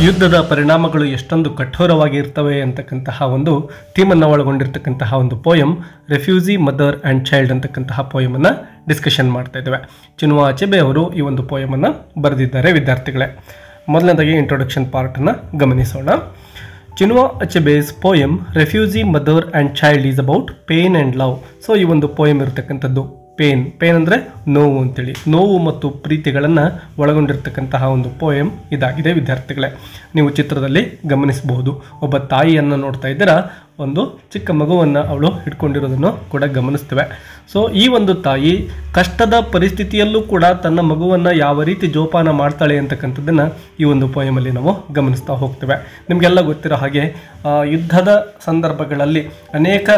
ಯುದ್ಧದ ಪರಿಣಾಮಗಳು ಎಷ್ಟೊಂದು ಕಠೋರವಾಗಿ ಇರ್ತವೆ ಅಂತಕ್ಕಂತಹ ಒಂದು ಥೀಮನ್ನು ಒಳಗೊಂಡಿರ್ತಕ್ಕಂತಹ ಒಂದು poem refugee mother and child ಅಂತಕ್ಕಂತಹ ಪೋಯಮನ್ನು ಡಿಸ್ಕಷನ್ ಮಾಡ್ತಾ ಇದ್ದೇವೆ. ಚಿನುವಾ ಅಚೆಬೆ ಅವರು ಈ ಒಂದು ಪೋಯಮನ್ನು ಬರೆದಿದ್ದಾರೆ ವಿದ್ಯಾರ್ಥಿಗಳೇ. ಮೊದಲನೇದಾಗಿ ಇಂಟ್ರೊಡಕ್ಷನ್ ಪಾರ್ಟನ್ನು ಗಮನಿಸೋಣ. Chinua Achebe's poem refugee mother and child is about pain and love. So ಈ ಒಂದು ಪೋಯಮ್ ಇರತಕ್ಕಂಥದ್ದು ಪೇನ್ ಅಂದರೆ ನೋವು ಅಂತೇಳಿ, ನೋವು ಮತ್ತು ಪ್ರೀತಿಗಳನ್ನು ಒಳಗೊಂಡಿರ್ತಕ್ಕಂತಹ ಒಂದು ಪೋಯಮ್ ಇದಾಗಿದೆ ವಿದ್ಯಾರ್ಥಿಗಳೇ. ನೀವು ಚಿತ್ರದಲ್ಲಿ ಗಮನಿಸಬಹುದು, ಒಬ್ಬ ತಾಯಿಯನ್ನು ನೋಡ್ತಾ ಇದ್ದೀರಾ, ಒಂದು ಚಿಕ್ಕ ಮಗುವನ್ನು ಅವಳು ಹಿಡ್ಕೊಂಡಿರೋದನ್ನು ಕೂಡ ಗಮನಿಸ್ತೇವೆ. ಸೊ ಈ ಒಂದು ತಾಯಿ ಕಷ್ಟದ ಪರಿಸ್ಥಿತಿಯಲ್ಲೂ ಕೂಡ ತನ್ನ ಮಗುವನ್ನು ಯಾವ ರೀತಿ ಜೋಪಾನ ಮಾಡ್ತಾಳೆ ಅಂತಕ್ಕಂಥದ್ದನ್ನು ಈ ಒಂದು ಪೋಯಮಲ್ಲಿ ನಾವು ಗಮನಿಸ್ತಾ ಹೋಗ್ತೇವೆ. ನಿಮಗೆಲ್ಲ ಗೊತ್ತಿರೋ ಹಾಗೆ ಯುದ್ಧದ ಸಂದರ್ಭಗಳಲ್ಲಿ ಅನೇಕ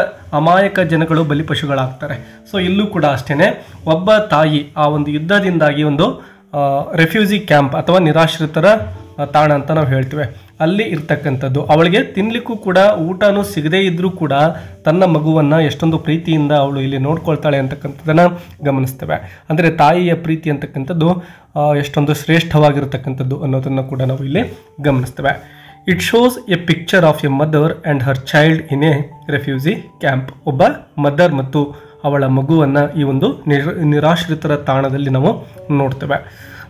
ಅಮಾಯಕ ಜನಗಳು ಬಲಿಪಶುಗಳಾಗ್ತಾರೆ. ಸೊ ಇಲ್ಲೂ ಕೂಡ ಅಷ್ಟೇ, ಒಬ್ಬ ತಾಯಿ ಆ ಒಂದು ಯುದ್ಧದಿಂದಾಗಿ ಒಂದು ರೆಫ್ಯೂಜಿ ಕ್ಯಾಂಪ್ ಅಥವಾ ನಿರಾಶ್ರಿತರ ತಾಣ ಅಂತ ನಾವು ಹೇಳ್ತೇವೆ, ಅಲ್ಲಿ ಇರ್ತಕ್ಕಂಥದ್ದು, ಅವಳಿಗೆ ತಿನ್ನಲಿಕ್ಕೂ ಕೂಡ ಊಟನೂ ಸಿಗದೇ ಇದ್ದರೂ ಕೂಡ ತನ್ನ ಮಗುವನ್ನು ಎಷ್ಟೊಂದು ಪ್ರೀತಿಯಿಂದ ಅವಳು ಇಲ್ಲಿ ನೋಡ್ಕೊಳ್ತಾಳೆ ಅಂತಕ್ಕಂಥದ್ದನ್ನು ಗಮನಿಸ್ತೇವೆ. ಅಂದರೆ ತಾಯಿಯ ಪ್ರೀತಿ ಅಂತಕ್ಕಂಥದ್ದು ಎಷ್ಟೊಂದು ಶ್ರೇಷ್ಠವಾಗಿರ್ತಕ್ಕಂಥದ್ದು ಅನ್ನೋದನ್ನು ಕೂಡ ನಾವು ಇಲ್ಲಿ ಗಮನಿಸ್ತೇವೆ. It shows a picture of a mother and her child in a refugee camp. ಒಬ್ಬ ಮದರ್ ಮತ್ತು ಅವಳ ಮಗುವನ್ನು ಈ ಒಂದು ನಿರಾಶ್ರಿತರ ತಾಣದಲ್ಲಿ ನಾವು ನೋಡ್ತೇವೆ.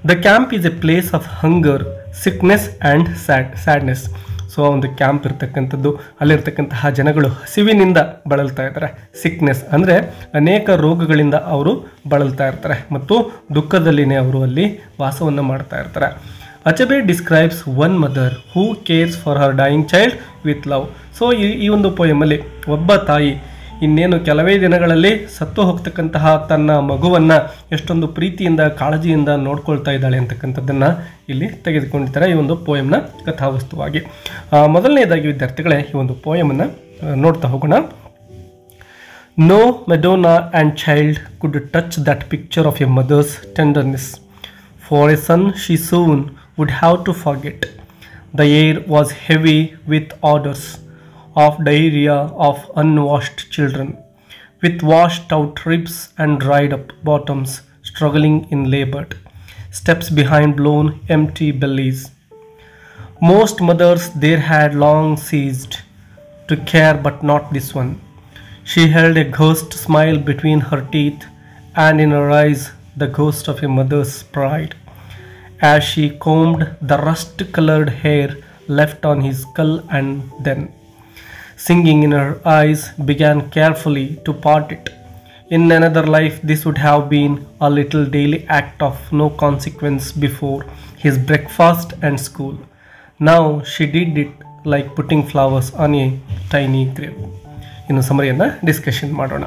The camp is a place of hunger, sickness and sadness. So ಒಂದು ಕ್ಯಾಂಪ್ ಇರ್ತಕ್ಕಂಥದ್ದು, ಅಲ್ಲಿರ್ತಕ್ಕಂತಹ ಜನಗಳು ಹಸಿವಿನಿಂದ ಬಳಲ್ತಾ ಇರ್ತಾರೆ. ಸಿಕ್ನೆಸ್ ಅಂದರೆ ಅನೇಕ ರೋಗಗಳಿಂದ ಅವರು ಬಳಲ್ತಾ ಇರ್ತಾರೆ ಮತ್ತು ದುಃಖದಲ್ಲಿನೇ ಅವರು ಅಲ್ಲಿ ವಾಸವನ್ನು ಮಾಡ್ತಾ ಇರ್ತಾರೆ. Achebe describes one mother who cares for her dying child with love. So ಈ ಒಂದು ಪೋಯಮಲ್ಲಿ ಒಬ್ಬ ತಾಯಿ ಇನ್ನೇನು ಕೆಲವೇ ದಿನಗಳಲ್ಲಿ ಸತ್ತು ಹೋಗ್ತಕ್ಕಂತಹ ತನ್ನ ಮಗುವನ್ನು ಎಷ್ಟೊಂದು ಪ್ರೀತಿಯಿಂದ ಕಾಳಜಿಯಿಂದ ನೋಡ್ಕೊಳ್ತಾ ಇದ್ದಾಳೆ ಅಂತಕ್ಕಂಥದ್ದನ್ನು ಇಲ್ಲಿ ತೆಗೆದುಕೊಂಡಿರ್ತಾರೆ ಈ ಒಂದು ಪೋಯಮ್ನ ಕಥಾವಸ್ತುವಾಗಿ. ಮೊದಲನೇದಾಗಿ ವಿದ್ಯಾರ್ಥಿಗಳೇ ಈ ಒಂದು ಪೋಯಮನ್ನು ನೋಡ್ತಾ ಹೋಗೋಣ. No Madonna and child could touch that picture of a mother's tenderness. For a son she soon would have to forget. The air was heavy with odours of diarrhea of unwashed children, with washed out ribs and dried up bottoms, struggling in labor steps behind blown empty bellies. Most mothers there had long ceased to care, but not this one. She held a ghost smile between her teeth, and in her eyes the ghost of a mother's pride, as she combed the rust-colored hair left on his skull, and then, singing in her eyes, began carefully to part it. In another life this would have been a little daily act of no consequence before his breakfast and school. Now she did it like putting flowers on a tiny grave. In summary discussion ಮಾಡೋಣ.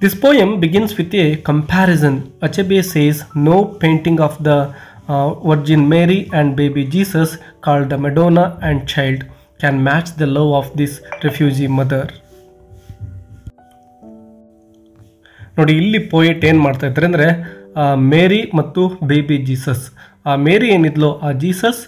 This poem begins with a comparison. Achebe says no painting of the Virgin Mary and baby Jesus called the Madonna and Child can match the love of this refugee mother. ನೋಡಿ, ಇಲ್ಲಿ poet ಏನು ಮಾಡ್ತಾ ಇದ್ದಾರೆ ಅಂದರೆ ಮೇರಿ ಮತ್ತು baby Jesus, ಆ ಮೇರಿ ಏನಿದ್ಲೋ ಆ Jesus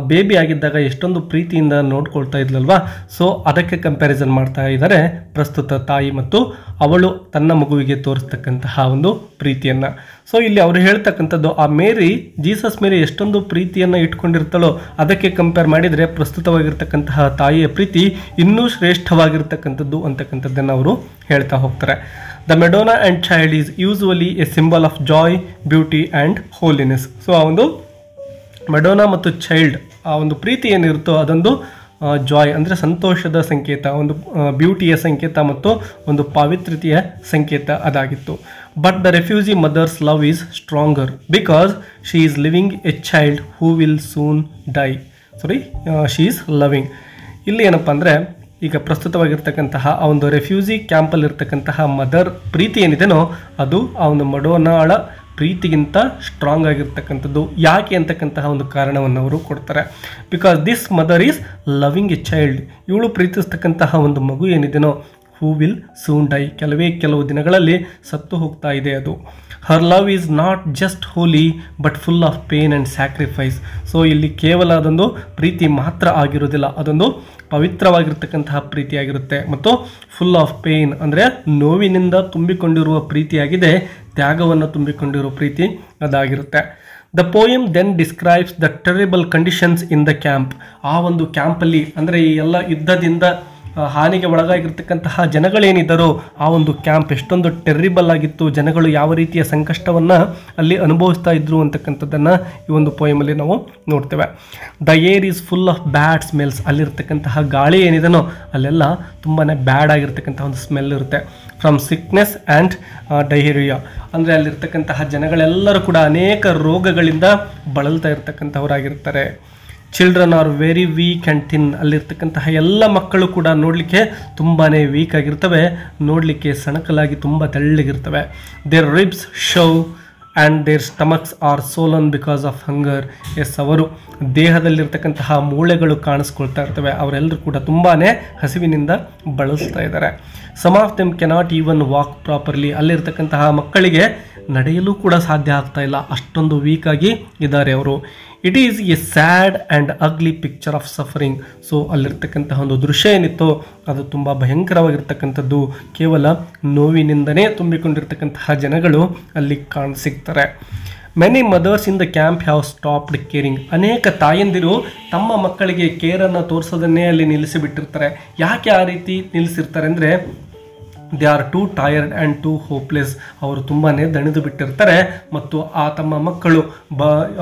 baby ಆಗಿದ್ದಾಗ ಎಷ್ಟೊಂದು ಪ್ರೀತಿಯಿಂದ ನೋಡ್ಕೊಳ್ತಾ ಇದ್ಲಲ್ವಾ. ಸೊ ಅದಕ್ಕೆ ಕಂಪ್ಯಾರಿಸನ್ ಮಾಡ್ತಾ ಇದ್ದಾರೆ ಪ್ರಸ್ತುತ ತಾಯಿ ಮತ್ತು ಅವಳು ತನ್ನ ಮಗುವಿಗೆ ತೋರಿಸ್ತಕ್ಕಂತಹ ಒಂದು ಪ್ರೀತಿಯನ್ನು. ಸೊ ಇಲ್ಲಿ ಅವರು ಹೇಳ್ತಕ್ಕಂಥದ್ದು ಆ ಮೇರಿ, ಜೀಸಸ್ ಮೇರಿ ಎಷ್ಟೊಂದು ಪ್ರೀತಿಯನ್ನು ಇಟ್ಕೊಂಡಿರ್ತಾಳೋ ಅದಕ್ಕೆ ಕಂಪೇರ್ ಮಾಡಿದರೆ ಪ್ರಸ್ತುತವಾಗಿರ್ತಕ್ಕಂತಹ ತಾಯಿಯ ಪ್ರೀತಿ ಇನ್ನೂ ಶ್ರೇಷ್ಠವಾಗಿರ್ತಕ್ಕಂಥದ್ದು ಅಂತಕ್ಕಂಥದ್ದನ್ನು ಅವರು ಹೇಳ್ತಾ ಹೋಗ್ತಾರೆ. The Madonna and child is usually a symbol of joy, beauty and holiness. So ಆ ಒಂದು ಮೆಡೋನಾ ಮತ್ತು ಚೈಲ್ಡ್ ಆ ಒಂದು ಪ್ರೀತಿ ಏನಿರುತ್ತೋ ಅದೊಂದು ಜಾಯ್ ಅಂದರೆ ಸಂತೋಷದ ಸಂಕೇತ, ಒಂದು ಬ್ಯೂಟಿಯ ಸಂಕೇತ ಮತ್ತು ಒಂದು ಪಾವಿತ್ರ್ಯತೆಯ ಸಂಕೇತ ಅದಾಗಿತ್ತು. But the refugee mother's love is stronger because she is living a child who will soon die. She is loving. ಇಲ್ಲಿ ಏನಪ್ಪ ಅಂದರೆ ಈಗ ಪ್ರಸ್ತುತವಾಗಿರ್ತಕ್ಕಂತಹ ಆ ಒಂದು ರೆಫ್ಯೂಜಿ ಕ್ಯಾಂಪಲ್ಲಿರ್ತಕ್ಕಂತಹ ಮದರ್ ಪ್ರೀತಿ ಏನಿದೆನೋ ಅದು ಆ ಒಂದು ಮಡೋನಾಳ ಪ್ರೀತಿಗಿಂತ ಸ್ಟ್ರಾಂಗ್ ಆಗಿರ್ತಕ್ಕಂಥದ್ದು. ಯಾಕೆ ಅಂತಕ್ಕಂತಹ ಒಂದು ಕಾರಣವನ್ನು ಅವರು ಕೊಡ್ತಾರೆ. Because this mother is loving a child. ಇವಳು ಪ್ರೀತಿಸ್ತಕ್ಕಂತಹ ಒಂದು ಮಗು ಏನಿದೆನೋ ಹೂ ವಿಲ್ ಸೂನ್ ಡೈ, ಕೆಲವು ದಿನಗಳಲ್ಲಿ ಸತ್ತು ಹೋಗ್ತಾ ಇದೆ ಅದು. Her love is not just holy but full of pain and sacrifice. So ಇಲ್ಲಿ ಕೇವಲ ಅದೊಂದು ಪ್ರೀತಿ ಮಾತ್ರ ಆಗಿರೋದಿಲ್ಲ, ಅದೊಂದು ಪವಿತ್ರವಾಗಿರ್ತಕ್ಕಂತಹ ಪ್ರೀತಿಯಾಗಿರುತ್ತೆ ಮತ್ತು ಫುಲ್ ಆಫ್ ಪೇನ್ ಅಂದರೆ ನೋವಿನಿಂದ ತುಂಬಿಕೊಂಡಿರುವ ಪ್ರೀತಿಯಾಗಿದೆ, ತ್ಯಾಗವನ್ನು ತುಂಬಿಕೊಂಡಿರುವ ಪ್ರೀತಿ ಅದಾಗಿರುತ್ತೆ. The poem then describes the terrible conditions in the camp. ಆ ಒಂದು ಕ್ಯಾಂಪಲ್ಲಿ ಅಂದರೆ ಈ ಎಲ್ಲ ಯುದ್ಧದಿಂದ ಹಾನಿಗೆ ಒಳಗಾಗಿರ್ತಕ್ಕಂತಹ ಜನಗಳೇನಿದ್ದಾರೋ ಆ ಒಂದು ಕ್ಯಾಂಪ್ ಎಷ್ಟೊಂದು ಟೆರ್ರಿಬಲ್ ಆಗಿತ್ತು, ಜನಗಳು ಯಾವ ರೀತಿಯ ಸಂಕಷ್ಟವನ್ನು ಅಲ್ಲಿ ಅನುಭವಿಸ್ತಾ ಇದ್ರು ಅಂತಕ್ಕಂಥದ್ದನ್ನು ಈ ಒಂದು ಪೋಯಮಲ್ಲಿ ನಾವು ನೋಡ್ತೇವೆ. The air is full of bad smells. ಅಲ್ಲಿರ್ತಕ್ಕಂತಹ ಗಾಳಿ ಏನಿದೆನೋ ಅಲ್ಲೆಲ್ಲ ತುಂಬಾ ಬ್ಯಾಡ್ ಆಗಿರ್ತಕ್ಕಂಥ ಒಂದು ಸ್ಮೆಲ್ ಇರುತ್ತೆ. ಫ್ರಮ್ ಸಿಕ್ನೆಸ್ ಆ್ಯಂಡ್ ಡೈರಿಯಾ, ಅಂದರೆ ಅಲ್ಲಿರ್ತಕ್ಕಂತಹ ಜನಗಳೆಲ್ಲರೂ ಕೂಡ ಅನೇಕ ರೋಗಗಳಿಂದ ಬಳಲ್ತಾ ಇರ್ತಕ್ಕಂಥವರಾಗಿರ್ತಾರೆ. Children are very weak and thin. ಅಲ್ಲಿರ್ತಕ್ಕಂತಹ ಎಲ್ಲ ಮಕ್ಕಳು ಕೂಡ ನೋಡಲಿಕ್ಕೆ ತುಂಬಾ ವೀಕ್ ಆಗಿರ್ತವೆ, ನೋಡಲಿಕ್ಕೆ ಸಣಕಲಾಗಿ ತುಂಬ ತೆಳ್ಳಗಿರ್ತವೆ. Their ribs show and their stomachs are swollen because of hunger. Yes, ಅವರು ದೇಹದಲ್ಲಿರ್ತಕ್ಕಂತಹ ಮೂಳೆಗಳು ಕಾಣಿಸ್ಕೊಳ್ತಾ ಇರ್ತವೆ, ಅವರೆಲ್ಲರೂ ಕೂಡ ತುಂಬಾ ಹಸಿವಿನಿಂದ ಬಳಲ್ತಾ ಇದ್ದಾರೆ. Some of them cannot even walk properly. ಅಲ್ಲಿರ್ತಕ್ಕಂತಹ ಮಕ್ಕಳಿಗೆ ನಡೆಯಲು ಕೂಡ ಸಾಧ್ಯ ಆಗ್ತಾ ಇಲ್ಲ, ಅಷ್ಟೊಂದು ವೀಕಾಗಿ ಇದ್ದಾರೆ ಅವರು. It is a sad and ugly picture of suffering. So ಅಲ್ಲಿರ್ತಕ್ಕಂತಹ ಒಂದು ದೃಶ್ಯ ಏನಿತ್ತೋ ಅದು ತುಂಬ ಭಯಂಕರವಾಗಿರ್ತಕ್ಕಂಥದ್ದು, ಕೇವಲ ನೋವಿನಿಂದನೇ ತುಂಬಿಕೊಂಡಿರ್ತಕ್ಕಂತಹ ಜನಗಳು ಅಲ್ಲಿ ಸಿಗ್ತಾರೆ. Many mothers in the camp have stopped caring. ಅನೇಕ ತಾಯಂದಿರು ತಮ್ಮ ಮಕ್ಕಳಿಗೆ ಕೇರನ್ನು ತೋರಿಸೋದನ್ನೇ ಅಲ್ಲಿ ನಿಲ್ಲಿಸಿಬಿಟ್ಟಿರ್ತಾರೆ. ಯಾಕೆ ಆ ರೀತಿ ನಿಲ್ಲಿಸಿರ್ತಾರೆ ಅಂದರೆ they are two tired and two hopeless. ಅವರು ತುಂಬಾ ದಣಿದು ಬಿಟ್ಟಿರ್ತಾರೆ ಮತ್ತು ಆ ತಮ್ಮ ಮಕ್ಕಳು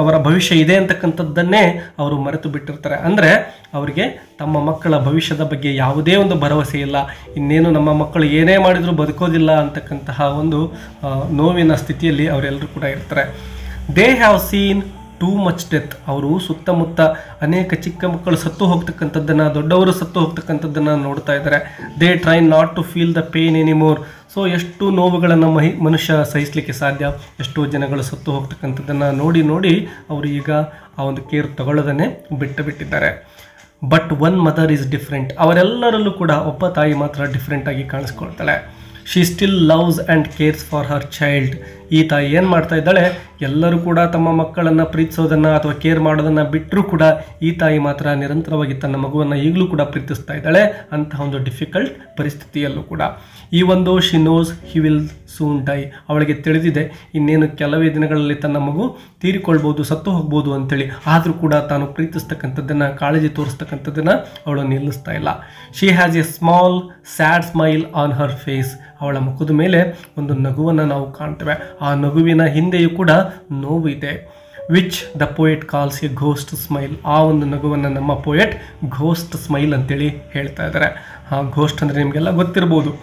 ಅವರ ಭವಿಷ್ಯ ಇದೆ ಅಂತಕ್ಕಂಥದ್ದನ್ನೇ ಅವರು ಮರೆತು ಬಿಟ್ಟಿರ್ತಾರೆ. ಅಂದರೆ ಅವರಿಗೆ ತಮ್ಮ ಮಕ್ಕಳ ಭವಿಷ್ಯದ ಬಗ್ಗೆ ಯಾವುದೇ ಒಂದು ಭರವಸೆ ಇಲ್ಲ, ಇನ್ನೇನು ನಮ್ಮ ಮಕ್ಕಳು ಏನೇ ಮಾಡಿದರೂ ಬದುಕೋದಿಲ್ಲ ಅಂತಕ್ಕಂತಹ ಒಂದು ನೋವಿನ ಸ್ಥಿತಿಯಲ್ಲಿ ಅವರೆಲ್ಲರೂ ಕೂಡ ಇರ್ತಾರೆ. They have seen too much death. ಅವರು ಸುತ್ತಮುತ್ತ ಅನೇಕ ಚಿಕ್ಕ ಮಕ್ಕಳು ಸತ್ತು ಹೋಗ್ತಕ್ಕಂಥದ್ದನ್ನು, ದೊಡ್ಡವರು ಸತ್ತು ಹೋಗ್ತಕ್ಕಂಥದ್ದನ್ನು ನೋಡ್ತಾ ಇದ್ದಾರೆ. They try not to feel the pain anymore. So ಎಷ್ಟು ನೋವುಗಳನ್ನು ಮನುಷ್ಯ ಸಹಿಸಲಿಕ್ಕೆ ಸಾಧ್ಯ, ಎಷ್ಟೋ ಜನಗಳು ಸತ್ತು ಹೋಗ್ತಕ್ಕಂಥದ್ದನ್ನು ನೋಡಿ ನೋಡಿ ಅವರು ಈಗ ಆ ಒಂದು ಕೇರ್ ತಗೊಳ್ಳೋದನ್ನೇ ಬಿಟ್ಟಿದ್ದಾರೆ. But one mother is different. ಅವರೆಲ್ಲರಲ್ಲೂ ಕೂಡ ಒಬ್ಬ ತಾಯಿ ಮಾತ್ರ ಡಿಫ್ರೆಂಟ್ ಆಗಿ ಕಾಣಿಸ್ಕೊಳ್ತಾಳೆ. She still loves and cares for her child. ಈ ತಾಯಿ ಏನು ಮಾಡ್ತಾ ಇದ್ದಾಳೆ, ಎಲ್ಲರೂ ಕೂಡ ತಮ್ಮ ಮಕ್ಕಳನ್ನು ಪ್ರೀತಿಸೋದನ್ನು ಅಥವಾ ಕೇರ್ ಮಾಡೋದನ್ನು ಬಿಟ್ಟರೂ ಕೂಡ ಈ ತಾಯಿ ಮಾತ್ರ ನಿರಂತರವಾಗಿ ತನ್ನ ಮಗುವನ್ನು ಈಗಲೂ ಕೂಡ ಪ್ರೀತಿಸ್ತಾ ಇದ್ದಾಳೆ ಅಂತಹ ಒಂದು ಡಿಫಿಕಲ್ಟ್ ಪರಿಸ್ಥಿತಿಯಲ್ಲೂ ಕೂಡ. ಈ ಒಂದು she knows he will soon die. ಅವಳಿಗೆ ತಿಳಿದಿದೆ ಇನ್ನೇನು ಕೆಲವೇ ದಿನಗಳಲ್ಲಿ ತನ್ನ ಮಗು ತೀರಿಕೊಳ್ಬೋದು, ಸತ್ತು ಹೋಗ್ಬೋದು ಅಂತೇಳಿ. ಆದರೂ ಕೂಡ ತಾನು ಪ್ರೀತಿಸ್ತಕ್ಕಂಥದ್ದನ್ನು, ಕಾಳಜಿ ತೋರಿಸ್ತಕ್ಕಂಥದ್ದನ್ನು ಅವಳು ನಿಲ್ಲಿಸ್ತಾ ಇಲ್ಲ. She has a small sad smile on her face. ಅವಳ ಮುಖದ ಮೇಲೆ ಒಂದು ನಗುವನ್ನು ನಾವು ಕಾಣ್ತೇವೆ, ಆ ನಗುವಿನ ಹಿಂದೆಯೂ ಕೂಡ ನೋವು ಇದೆ. Which the poet calls A ghost smile. ಆ ಒಂದು ನಗುವನ್ನು ನಮ್ಮ ಪೋಯೆಟ್ ಘೋಸ್ಟ್ ಸ್ಮೈಲ್ ಅಂತೇಳಿ ಹೇಳ್ತಾ ಇದ್ದಾರೆ. ಘೋಸ್ಟ್ ಅಂದರೆ ನಿಮಗೆಲ್ಲ ಗೊತ್ತಿರ್ಬೋದು,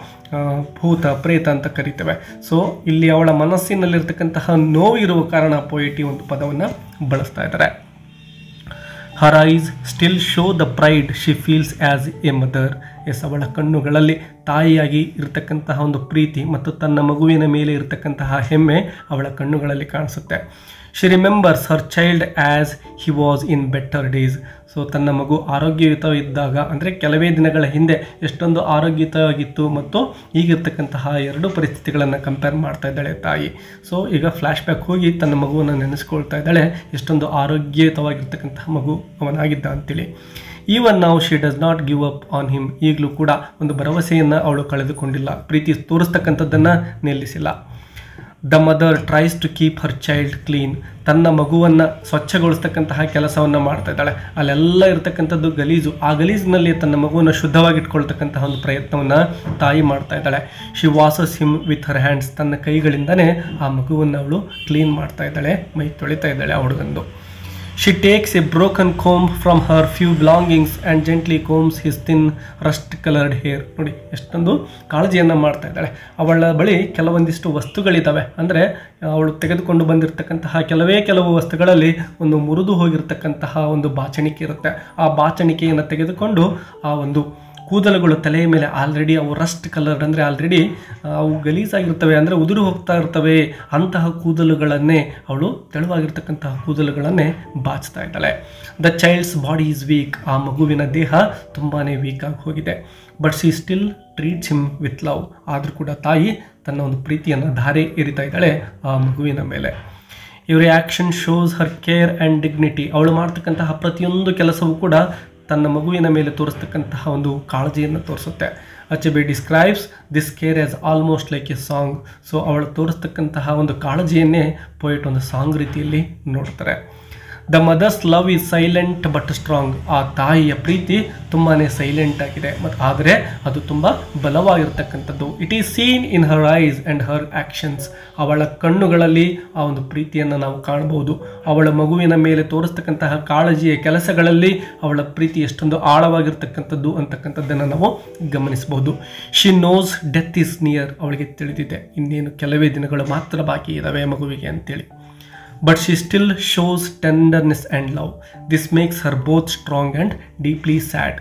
ಭೂತ ಪ್ರೇತ ಅಂತ ಕರಿತೇವೆ. ಸೊ ಇಲ್ಲಿ ಅವಳ ಮನಸ್ಸಿನಲ್ಲಿರ್ತಕ್ಕಂತಹ ನೋವು ಇರುವ ಕಾರಣ ಪೋಯೆಟ್ ಈ ಒಂದು ಪದವನ್ನು ಬಳಸ್ತಾ ಇದ್ದಾರೆ. Her eyes still show the pride she feels as a mother. Yes, ಅವಳ ಕಣ್ಣುಗಳಲ್ಲಿ ತಾಯಿಯಾಗಿ ಇರತಕ್ಕಂತಹ ಒಂದು ಪ್ರೀತಿ ಮತ್ತು ತನ್ನ ಮಗುವಿನ ಮೇಲೆ ಇರತಕ್ಕಂತಹ ಹೆಮ್ಮೆ ಅವಳ ಕಣ್ಣುಗಳಲ್ಲಿ ಕಾಣಿಸುತ್ತೆ. She remembers Har child as he was in better days. So ತನ್ನ ಮಗು ಆರೋಗ್ಯಯುತವಿದ್ದಾಗ, ಅಂದರೆ ಕೆಲವೇ ದಿನಗಳ ಹಿಂದೆ ಎಷ್ಟೊಂದು ಆರೋಗ್ಯಯುತವಾಗಿತ್ತು ಮತ್ತು ಈಗಿರ್ತಕ್ಕಂತಹ ಎರಡು ಪರಿಸ್ಥಿತಿಗಳನ್ನು ಕಂಪೇರ್ ಮಾಡ್ತಾ ಇದ್ದಾಳೆ ತಾಯಿ. ಸೊ ಈಗ ಫ್ಲ್ಯಾಶ್ ಬ್ಯಾಕ್ ಹೋಗಿ ತನ್ನ ಮಗುವನ್ನು ನೆನೆಸ್ಕೊಳ್ತಾ ಇದ್ದಾಳೆ, ಎಷ್ಟೊಂದು ಆರೋಗ್ಯಯುತವಾಗಿರ್ತಕ್ಕಂತಹ ಮಗು ಅವನಾಗಿದ್ದ ಅಂತೇಳಿ. Even now she does not give up on him. ಈಗಲೂ ಕೂಡ ಒಂದು ಭರವಸೆಯನ್ನು ಅವಳು ಕಳೆದುಕೊಂಡಿಲ್ಲ, ಪ್ರೀತಿ ತೋರಿಸ್ತಕ್ಕಂಥದ್ದನ್ನು ನಿಲ್ಲಿಸಿಲ್ಲ. The mother tries to keep her child clean. ತನ್ನ ಮಗುವನ್ನು ಸ್ವಚ್ಛಗೊಳಿಸ್ತಕ್ಕಂತಹ ಕೆಲಸವನ್ನು ಮಾಡ್ತಾ ಇದ್ದಾಳೆ. ಅಲ್ಲೆಲ್ಲ ಇರತಕ್ಕಂಥದ್ದು ಗಲೀಜು, ಆ ಗಲೀಜಿನಲ್ಲಿ ತನ್ನ ಮಗುವನ್ನು ಶುದ್ಧವಾಗಿಟ್ಕೊಳ್ತಕ್ಕಂತಹ ಒಂದು ಪ್ರಯತ್ನವನ್ನು ತಾಯಿ ಮಾಡ್ತಾ ಇದ್ದಾಳೆ. She ವಾಸಸ್ him with her hands. ತನ್ನ ಕೈಗಳಿಂದನೇ ಆ ಮಗುವನ್ನು ಅವಳು ಕ್ಲೀನ್ ಮಾಡ್ತಾ ಇದ್ದಾಳೆ, ಮೈ ತೊಳಿತಾ ಇದ್ದಾಳೆ ಆ ಹುಡುಗಂದು. She takes a broken comb from her few belongings and gently combs his thin rust-colored hair. ನೋಡಿ ಎಷ್ಟೊಂದು ಕಾಳಜಿಯನ್ನು ಮಾಡ್ತಾ ಇದ್ದಾಳೆ. ಅವಳ ಬಳಿ ಕೆಲವೊಂದಿಷ್ಟು ವಸ್ತುಗಳಿದ್ದಾವೆ, ಅಂದರೆ ಅವಳು ತೆಗೆದುಕೊಂಡು ಬಂದಿರತಕ್ಕಂತಹ ಕೆಲವು ವಸ್ತುಗಳಲ್ಲಿ ಒಂದು ಮುರಿದು ಹೋಗಿರ್ತಕ್ಕಂತಹ ಒಂದು ಬಾಚಣಿಕೆ ಇರುತ್ತೆ. ಆ ಬಾಚಣಿಕೆಯನ್ನು ತೆಗೆದುಕೊಂಡು ಆ ಒಂದು ಕೂದಲುಗಳು ತಲೆಯ ಮೇಲೆ ಆಲ್ರೆಡಿ ಅವು ರಸ್ಟ್ ಕಲರ್ಡ್, ಅಂದರೆ ಆಲ್ರೆಡಿ ಅವು ಗಲೀಜಾಗಿರ್ತವೆ, ಅಂದರೆ ಉದುರು ಹೋಗ್ತಾ ಇರ್ತವೆ. ಅಂತಹ ಕೂದಲುಗಳನ್ನೇ ಅವಳು, ತೆಳುವಾಗಿರ್ತಕ್ಕಂತಹ ಕೂದಲುಗಳನ್ನೇ ಬಾಚ್ತಾ ಇದ್ದಾಳೆ. The child's body is weak. ಆ ಮಗುವಿನ ದೇಹ ತುಂಬಾ ವೀಕ್ ಆಗಿ ಹೋಗಿದೆ. But she still treats him with love. ಆದರೂ ಕೂಡ ತಾಯಿ ತನ್ನ ಒಂದು ಪ್ರೀತಿಯನ್ನು ಧಾರೆ ಎರಿತಾ ಇದ್ದಾಳೆ ಆ ಮಗುವಿನ ಮೇಲೆ. ಇವರ action shows Har care and dignity. ಅವಳು ಮಾಡ್ತಕ್ಕಂತಹ ಪ್ರತಿಯೊಂದು ಕೆಲಸವೂ ಕೂಡ ತನ್ನ ಮಗುವಿನ ಮೇಲೆ ತೋರಿಸ್ತಕ್ಕಂತಹ ಒಂದು ಕಾಳಜಿಯನ್ನು ತೋರಿಸುತ್ತೆ. Achebe describes this care as almost like a song. So ಅವಳು ತೋರಿಸ್ತಕ್ಕಂತಹ ಒಂದು ಕಾಳಜಿಯನ್ನೇ ಪೊಯೆಟ್ ಒಂದು ಸಾಂಗ್ ರೀತಿಯಲ್ಲಿ ನೋಡ್ತಾರೆ. The mother's love is silent but strong. ಆ ತಾಯಿಯ ಪ್ರೀತಿ ತುಂಬಾ ಸೈಲೆಂಟ್ ಆಗಿದೆ ಮತ್ತು ಆದರೆ ಅದು ತುಂಬ ಬಲವಾಗಿರ್ತಕ್ಕಂಥದ್ದು. It is seen in her eyes and her actions. ಅವಳ ಕಣ್ಣುಗಳಲ್ಲಿ ಆ ಒಂದು ಪ್ರೀತಿಯನ್ನು ನಾವು ಕಾಣಬಹುದು. ಅವಳ ಮಗುವಿನ ಮೇಲೆ ತೋರಿಸ್ತಕ್ಕಂತಹ ಕಾಳಜಿಯ ಕೆಲಸಗಳಲ್ಲಿ ಅವಳ ಪ್ರೀತಿ ಎಷ್ಟೊಂದು ಆಳವಾಗಿರ್ತಕ್ಕಂಥದ್ದು ಅಂತಕ್ಕಂಥದ್ದನ್ನು ನಾವು ಗಮನಿಸಬಹುದು. She nose death is near. ಅವಳಿಗೆ ತಿಳಿದಿದೆ ಇನ್ನೇನು ಕೆಲವೇ ದಿನಗಳು ಮಾತ್ರ ಬಾಕಿ ಇದ್ದಾವೆ ಮಗುವಿಗೆ ಅಂತೇಳಿ. But she still shows tenderness and love. This makes her both strong and deeply sad.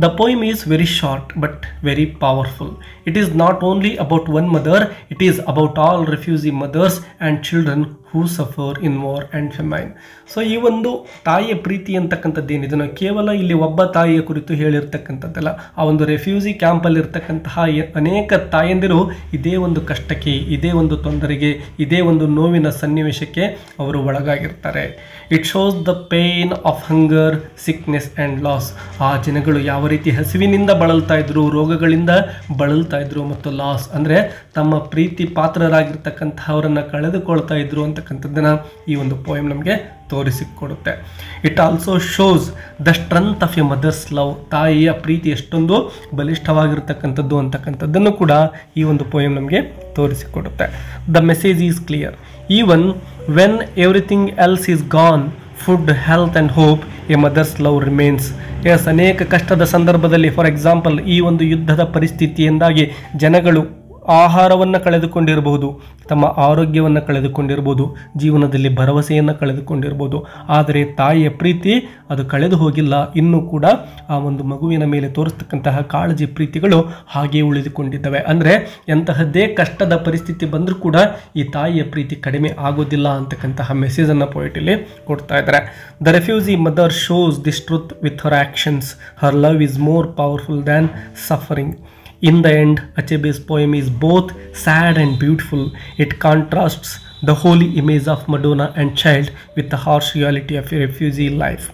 The poem is very short but very powerful. It is not only about one mother, it is about all refugee mothers and children who suffer in war and famine. So ಈ ಒಂದು ತಾಯಿಯ ಪ್ರೀತಿ ಅಂತಕ್ಕಂಥದ್ದೇನಿದೆಯೋ ಕೇವಲ ಇಲ್ಲಿ ಒಬ್ಬ ತಾಯಿಯ ಕುರಿತು ಹೇಳಿರ್ತಕ್ಕಂಥದ್ದಲ್ಲ. ಆ ಒಂದು ರೆಫ್ಯೂಜಿ ಕ್ಯಾಂಪಲ್ಲಿರ್ತಕ್ಕಂತಹ ಅನೇಕ ತಾಯಂದಿರು ಇದೇ ಒಂದು ಕಷ್ಟಕ್ಕೆ, ಇದೇ ಒಂದು ತೊಂದರೆಗೆ, ಇದೇ ಒಂದು ನೋವಿನ ಸನ್ನಿವೇಶಕ್ಕೆ ಅವರು ಒಳಗಾಗಿರ್ತಾರೆ. It shows the pain of hunger, sickness and loss. ಆ ಜನಗಳು ಯಾವ ರೀತಿ ಹಸಿವಿನಿಂದ ಬಳಲ್ತಾ ಇದ್ರು, ರೋಗಗಳಿಂದ ಬಳಲ್ತಾ ಇದ್ರು ಮತ್ತು ಲಾಸ್ ಅಂದರೆ ತಮ್ಮ ಪ್ರೀತಿ ಪಾತ್ರರಾಗಿರ್ತಕ್ಕಂಥವರನ್ನು ಕಳೆದುಕೊಳ್ತಾ ಇದ್ರು ಅಂತಕ್ಕಂಥದ್ದನ್ನು ಈ ಒಂದು ಪೋಯಮ್ ನಮಗೆ ತೋರಿಸಿಕೊಡುತ್ತೆ. It also shows the strength of a mother's love. ತಾಯಿಯ ಪ್ರೀತಿ ಎಷ್ಟೊಂದು ಬಲಿಷ್ಠವಾಗಿರ್ತಕ್ಕಂಥದ್ದು ಅಂತಕ್ಕಂಥದ್ದನ್ನು ಕೂಡ ಈ ಒಂದು ಪೋಯಮ್ ನಮಗೆ ತೋರಿಸಿಕೊಡುತ್ತೆ. The message is clear. Even when everything else is gone, food, health and hope, a mother's love remains. Yes, ಅನೇಕ ಕಷ್ಟದ ಸಂದರ್ಭದಲ್ಲಿ, ಫಾರ್ ಎಕ್ಸಾಂಪಲ್ ಈ ಒಂದು ಯುದ್ಧದ ಪರಿಸ್ಥಿತಿಯಿಂದಾಗಿ ಜನಗಳು ಆಹಾರವನ್ನು ಕಳೆದುಕೊಂಡಿರಬಹುದು, ತಮ್ಮ ಆರೋಗ್ಯವನ್ನು ಕಳೆದುಕೊಂಡಿರ್ಬೋದು, ಜೀವನದಲ್ಲಿ ಭರವಸೆಯನ್ನು ಕಳೆದುಕೊಂಡಿರ್ಬೋದು. ಆದರೆ ತಾಯಿಯ ಪ್ರೀತಿ ಅದು ಕಳೆದು ಹೋಗಿಲ್ಲ. ಇನ್ನೂ ಕೂಡ ಆ ಒಂದು ಮಗುವಿನ ಮೇಲೆ ತೋರಿಸ್ತಕ್ಕಂತಹ ಕಾಳಜಿ ಪ್ರೀತಿಗಳು ಹಾಗೆ ಉಳಿದುಕೊಂಡಿದ್ದಾವೆ. ಅಂದರೆ ಎಂತಹದ್ದೇ ಕಷ್ಟದ ಪರಿಸ್ಥಿತಿ ಬಂದರೂ ಕೂಡ ಈ ತಾಯಿಯ ಪ್ರೀತಿ ಕಡಿಮೆ ಆಗೋದಿಲ್ಲ ಅಂತಕ್ಕಂತಹ ಮೆಸೇಜನ್ನು ಪೊಯೆಟಲ್ಲಿ ಕೊಡ್ತಾ ಇದ್ದಾರೆ. The refugee mother shows this truth with her actions. Har love is more powerful than suffering. In the end, Achebe's poem is both sad and beautiful. It contrasts the holy image of Madonna and child with the harsh reality of a refugee life.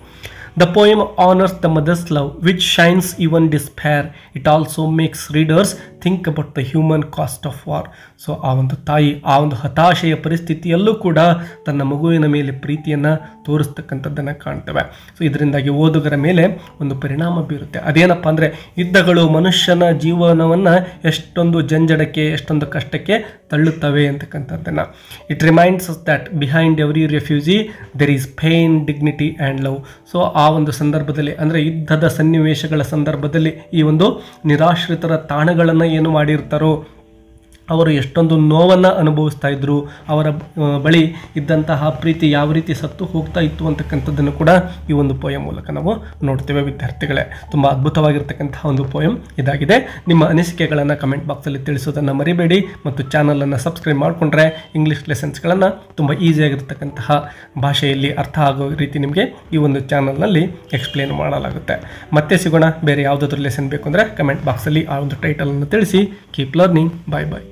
The poem honors the mother's love, which shines even despair. It also makes readers think about the human cost of war. So ಆ ಒಂದು ತಾಯಿ ಆ ಒಂದು ಹತಾಶೆಯ ಪರಿಸ್ಥಿತಿಯಲ್ಲೂ ಕೂಡ ತನ್ನ ಮಗುವಿನ ಮೇಲೆ ಪ್ರೀತಿಯನ್ನು ತೋರಿಸ್ತಕ್ಕಂಥದ್ದನ್ನು ಕಾಣ್ತೇವೆ. ಸೊ ಇದರಿಂದಾಗಿ ಓದುಗರ ಮೇಲೆ ಒಂದು ಪರಿಣಾಮ ಬೀರುತ್ತೆ. ಅದೇನಪ್ಪ ಅಂದರೆ ಯುದ್ಧಗಳು ಮನುಷ್ಯನ ಜೀವನವನ್ನು ಎಷ್ಟೊಂದು ಜಂಜಡಕ್ಕೆ, ಎಷ್ಟೊಂದು ಕಷ್ಟಕ್ಕೆ ತಳ್ಳುತ್ತವೆ ಅಂತಕ್ಕಂಥದ್ದನ್ನು. It reminds us that behind every refugee there is pain, dignity and love. So ಆ ಒಂದು ಸಂದರ್ಭದಲ್ಲಿ ಅಂದರೆ ಯುದ್ಧದ ಸನ್ನಿವೇಶಗಳ ಸಂದರ್ಭದಲ್ಲಿ ಈ ಒಂದು ನಿರಾಶ್ರಿತರ ತಾಣಗಳನ್ನು ಏನು ಮಾಡಿರ್ತಾರೋ ಅವರು ಎಷ್ಟೊಂದು ನೋವನ್ನು ಅನುಭವಿಸ್ತಾ ಇದ್ದರು, ಅವರ ಬಳಿ ಇದ್ದಂತಹ ಪ್ರೀತಿ ಯಾವ ರೀತಿ ಸತ್ತು ಹೋಗ್ತಾ ಇತ್ತು ಅಂತಕ್ಕಂಥದ್ದನ್ನು ಕೂಡ ಈ ಒಂದು ಪೋಯಮ್ ಮೂಲಕ ನಾವು ನೋಡ್ತೇವೆ ವಿದ್ಯಾರ್ಥಿಗಳೇ. ತುಂಬ ಅದ್ಭುತವಾಗಿರ್ತಕ್ಕಂತಹ ಒಂದು ಪೋಯಮ್ ಇದಾಗಿದೆ. ನಿಮ್ಮ ಅನಿಸಿಕೆಗಳನ್ನು ಕಮೆಂಟ್ ಬಾಕ್ಸಲ್ಲಿ ತಿಳಿಸೋದನ್ನು ಮರಿಬೇಡಿ ಮತ್ತು ಚಾನಲನ್ನು ಸಬ್ಸ್ಕ್ರೈಬ್ ಮಾಡಿಕೊಂಡ್ರೆ ಇಂಗ್ಲೀಷ್ ಲೆಸನ್ಸ್ಗಳನ್ನು ತುಂಬ ಈಸಿಯಾಗಿರ್ತಕ್ಕಂತಹ ಭಾಷೆಯಲ್ಲಿ ಅರ್ಥ ಆಗೋ ರೀತಿ ನಿಮಗೆ ಈ ಒಂದು ಚಾನಲ್ನಲ್ಲಿ ಎಕ್ಸ್ಪ್ಲೇನ್ ಮಾಡಲಾಗುತ್ತೆ. ಮತ್ತೆ ಸಿಗೋಣ. ಬೇರೆ ಯಾವುದಾದ್ರೂ ಲೆಸನ್ ಬೇಕು ಅಂದರೆ ಕಮೆಂಟ್ ಬಾಕ್ಸಲ್ಲಿ ಆ ಒಂದು ಟೈಟಲನ್ನು ತಿಳಿಸಿ. Keep learning. ಬಾಯ್ ಬಾಯ್.